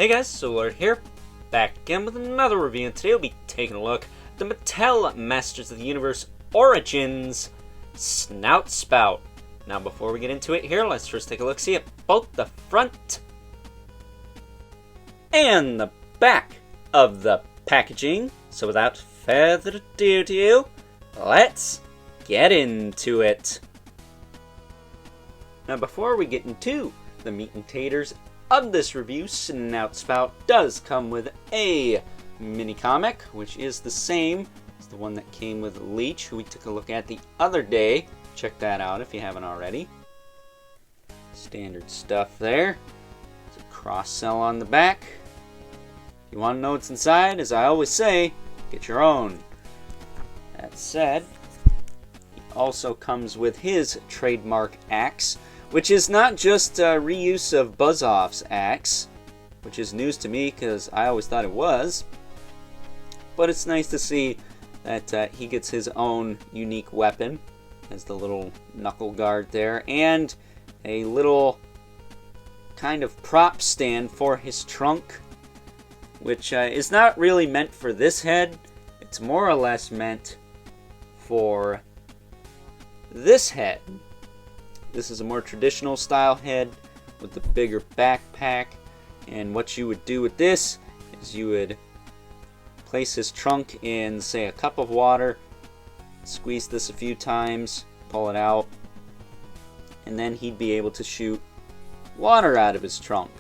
Hey guys, Solar here, back again with another review, and today we'll be taking a look at the Mattel Masters of the Universe Origins Snout Spout. Now before we get into it here, let's first take a look-see at both the front and the back of the packaging. So without further ado, let's get into it. Now before we get into the meat and taters of this review, Snout Spout does come with a mini comic, which is the same as the one that came with Leech, who we took a look at the other day. Check that out if you haven't already. Standard stuff there. There's a cross-sell on the back. If you want to know what's inside, as I always say, get your own. That said, he also comes with his trademark axe, which is not just a reuse of Buzz-Off's axe, which is news to me because I always thought it was. But it's nice to see that he gets his own unique weapon, as the little knuckle guard there, and a little kind of prop stand for his trunk, which is not really meant for this head. It's more or less meant for this head. This is a more traditional style head with the bigger backpack, and what you would do with this is you would place his trunk in, say, a cup of water, squeeze this a few times, pull it out, and then he'd be able to shoot water out of his trunk.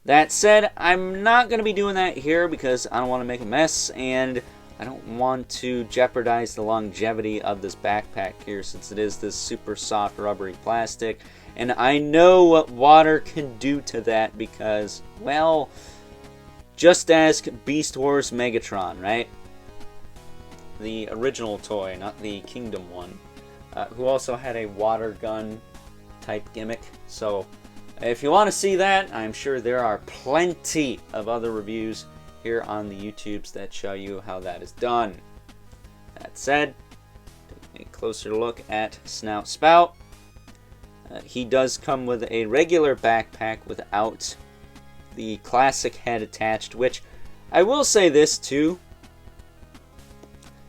That said, I'm not going to be doing that here because I don't want to make a mess, and I don't want to jeopardize the longevity of this backpack here, since it is this super soft rubbery plastic. And I know what water can do to that because, well, just ask Beast Wars Megatron, right? The original toy, not the Kingdom one, who also had a water gun type gimmick. So if you want to see that, I'm sure there are plenty of other reviews here on the YouTubes that show you how that is done. That said, taking a closer look at Snout Spout. He does come with a regular backpack without the classic head attached, which I will say this too.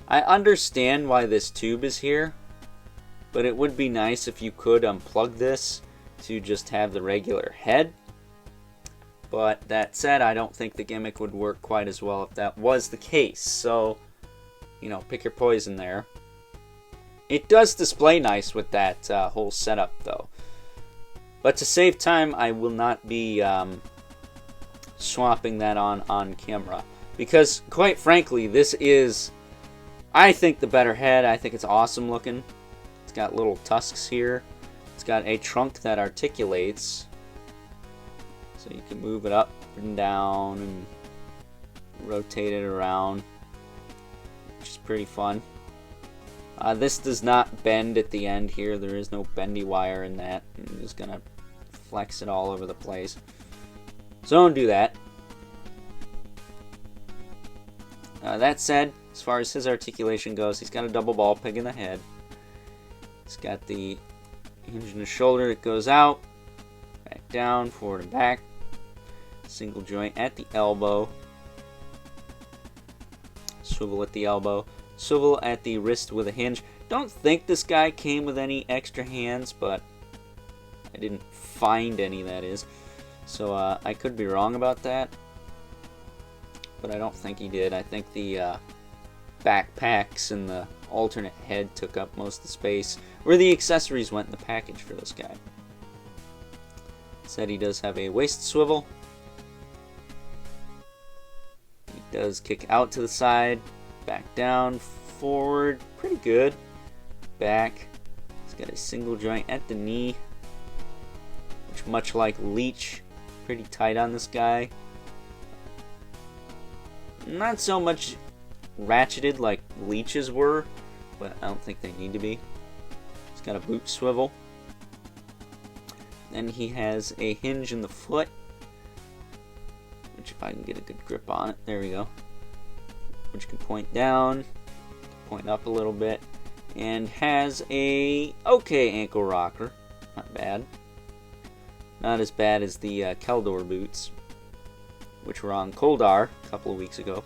I understand why this tube is here, but it would be nice if you could unplug this to just have the regular head. But that said, I don't think the gimmick would work quite as well if that was the case. So, you know, pick your poison there. It does display nice with that whole setup, though. But to save time, I will not be swapping that on camera. Because, quite frankly, this is, I think, the better head. I think it's awesome looking. It's got little tusks here. It's got a trunk that articulates, so you can move it up and down and rotate it around, which is pretty fun. This does not bend at the end here. There is no bendy wire in that. I'm just going to flex it all over the place. So don't do that. That said, as far as his articulation goes, he's got a double ball peg in the head. He's got the hinge in the shoulder that goes out, back down, forward and back. Single joint at the elbow, swivel at the elbow, swivel at the wrist with a hinge. Don't think this guy came with any extra hands, but I didn't find any, that is. So I could be wrong about that, but I don't think he did. I think the backpacks and the alternate head took up most of the space, where the accessories went in the package for this guy. Said he does have a waist swivel. Does kick out to the side, back down, forward, pretty good. Back, it's got a single joint at the knee, which, much like Leech, pretty tight on this guy. Not so much ratcheted like Leech's were, but I don't think they need to be. It's got a boot swivel. Then he has a hinge in the foot, which, if I can get a good grip on it, there we go, which can point down, point up a little bit, and has a okay ankle rocker, not bad. Not as bad as the Keldor boots, which were on Koldar a couple of weeks ago.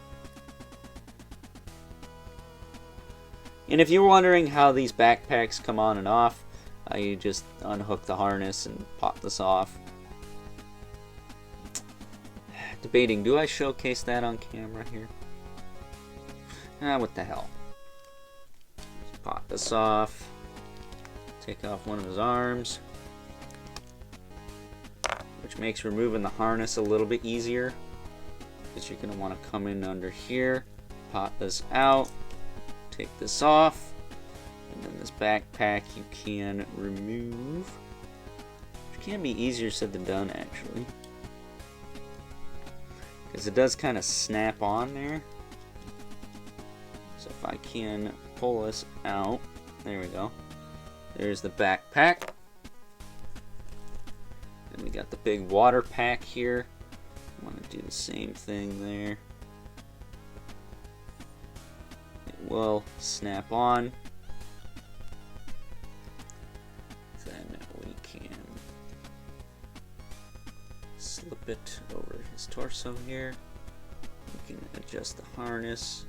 And if you're wondering how these backpacks come on and off, you just unhook the harness and pop this off. Debating, do I showcase that on camera here? What the hell. Just pop this off. Take off one of his arms. Which makes removing the harness a little bit easier. Because you're going to want to come in under here. Pop this out. Take this off. And then this backpack you can remove. Which can be easier said than done, actually. Because it does kind of snap on there. So if I can pull this out. There we go. There's the backpack. Then we got the big water pack here. I want to do the same thing there. It will snap on. Then we can slip it over his torso here. We can adjust the harness.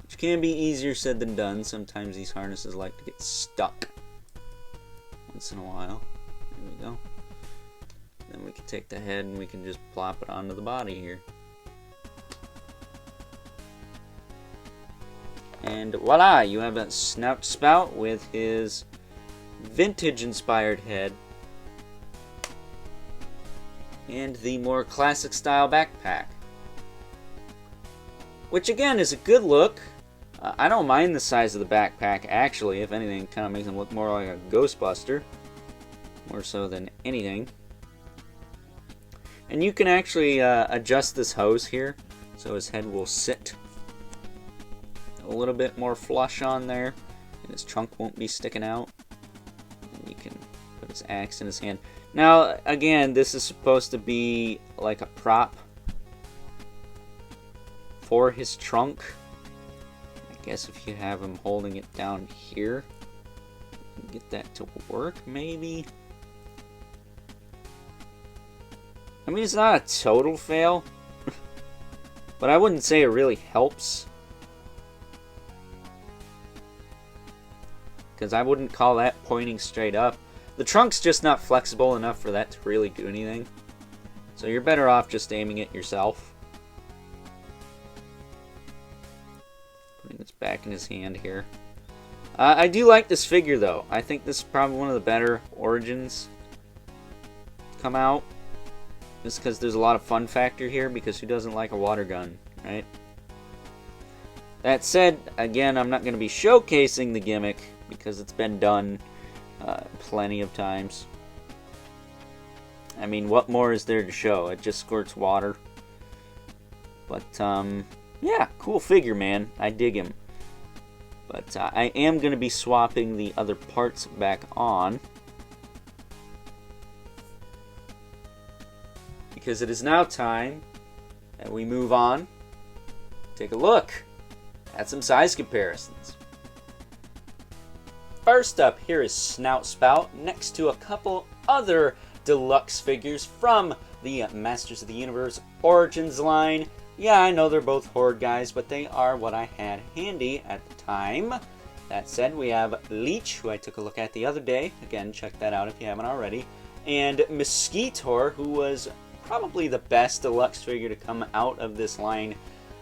Which can be easier said than done. Sometimes these harnesses like to get stuck once in a while. There we go. Then we can take the head and we can just plop it onto the body here. And voila, you have a Snout Spout with his vintage inspired head and the more classic style backpack, which again is a good look. I don't mind the size of the backpack, actually. If anything, it kind of makes him look more like a Ghostbuster, more so than anything. And you can actually adjust this hose here so his head will sit a little bit more flush on there and his trunk won't be sticking out. And you can put his axe in his hand. Now again, this is supposed to be like a prop for his trunk. I guess if you have him holding it down here, you can get that to work maybe. I mean, it's not a total fail, but I wouldn't say it really helps. Because I wouldn't call that pointing straight up. The trunk's just not flexible enough for that to really do anything. So you're better off just aiming it yourself. Putting this back in his hand here. I do like this figure though. I think this is probably one of the better Origins to come out. Just because there's a lot of fun factor here, because who doesn't like a water gun, right? That said, again, I'm not going to be showcasing the gimmick because it's been done plenty of times. I mean, what more is there to show? It just squirts water. But, yeah, cool figure, man. I dig him. But I am going to be swapping the other parts back on, because it is now time that we move on. Take a look at some size comparisons. First up, here is Snout Spout next to a couple other deluxe figures from the Masters of the Universe Origins line. Yeah, I know they're both Horde guys, but they are what I had handy at the time. That said, we have Leech, who I took a look at the other day. Again, check that out if you haven't already. And Mosquitor, who was probably the best deluxe figure to come out of this line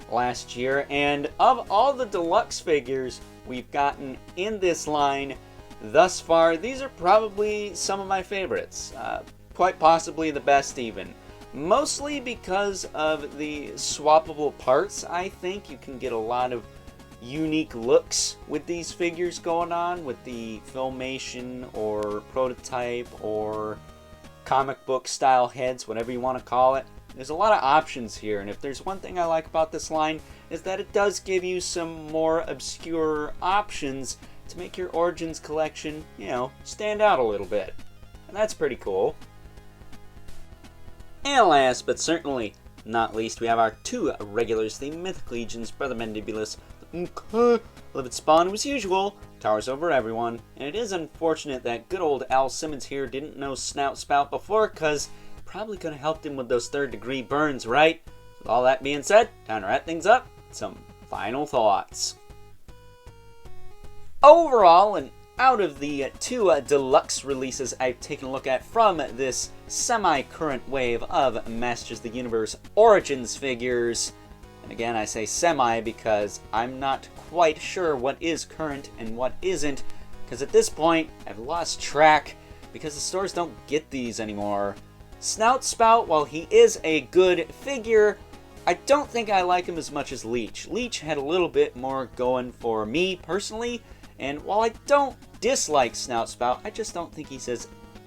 last year. And of all the deluxe figures we've gotten in this line thus far, these are probably some of my favorites. Quite possibly the best even. Mostly because of the swappable parts. I think you can get a lot of unique looks with these figures going on, with the Filmation or prototype or comic book style heads, whatever you want to call it. There's a lot of options here, and if there's one thing I like about this line, is that it does give you some more obscure options to make your Origins collection, you know, stand out a little bit. And that's pretty cool. And last but certainly not least, we have our two regulars, the Mythic Legions, Brother Mandibulus, the Okay. Live at spawn as usual. Towers over everyone. And it is unfortunate that good old Al Simmons here didn't know Snout Spout before, because probably could have helped him with those third-degree burns, right? With all that being said, time to wrap things up. Some final thoughts. Overall, and out of the two deluxe releases I've taken a look at from this semi-current wave of Masters of the Universe Origins figures, and again I say semi because I'm not quite sure what is current and what isn't, because at this point I've lost track because the stores don't get these anymore. Snout Spout, while he is a good figure, I don't think I like him as much as Leech. Leech had a little bit more going for me personally, and while I don't dislike Snout Spout, I just don't think he's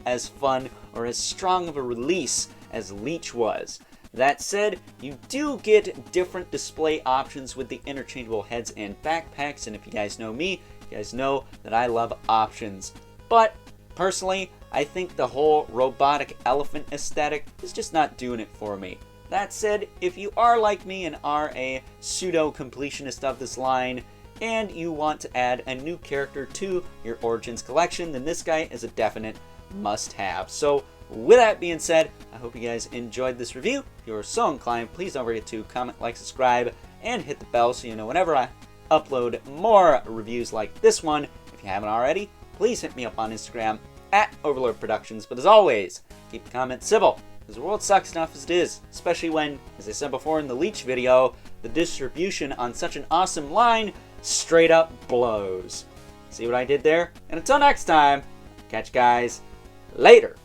as fun or as strong of a release as Leech was. That said, you do get different display options with the interchangeable heads and backpacks, and if you guys know me, you guys know that I love options. But personally, I think the whole robotic elephant aesthetic is just not doing it for me. That said, if you are like me and are a pseudo-completionist of this line, and you want to add a new character to your Origins collection, then this guy is a definite must-have. So, with that being said, I hope you guys enjoyed this review. If you're so inclined, please don't forget to comment, like, subscribe, and hit the bell so you know whenever I upload more reviews like this one. If you haven't already, please hit me up on Instagram at Overlord Productions. But as always, keep the comments civil, because the world sucks enough as it is, especially when, as I said before in the Leech video, the distribution on such an awesome line straight up blows. See what I did there? And until next time, catch you guys later.